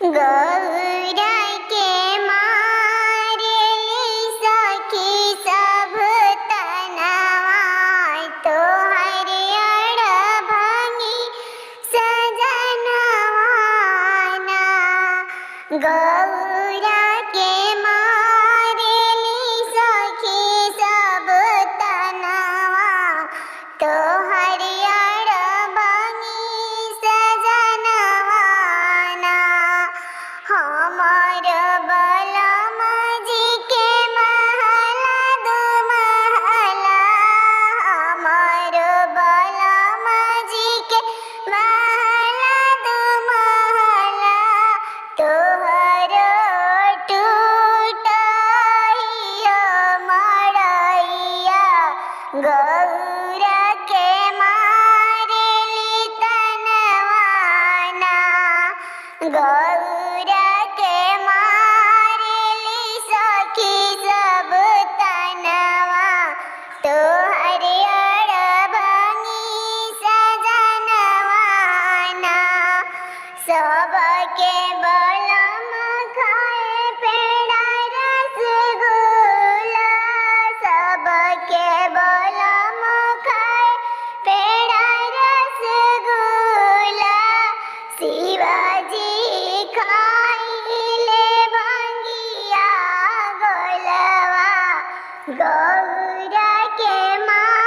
गौरा के मारेली सखी सब तनवा तो हरियर भंगी सजनवाना। गौरा के मारेली सखी सब तनवा तो हरियर भंगी सजनवाना। हमर बलम जी के महला दू महला, हमर बलम जी के महला दू महला तोहर टूटइया मड़इया। गौरा के मारेली तनवाना। गौरा के मारेली सखी सब तनवा तो हरियर भंगी सजनवाना। सबके बलम खाए पेड़ा रसगुल्ला, सबके बलम खाए पेड़ा रसगुल्ला। शिवाजी खाइले भंगिया गोलवा। गौरा के माँ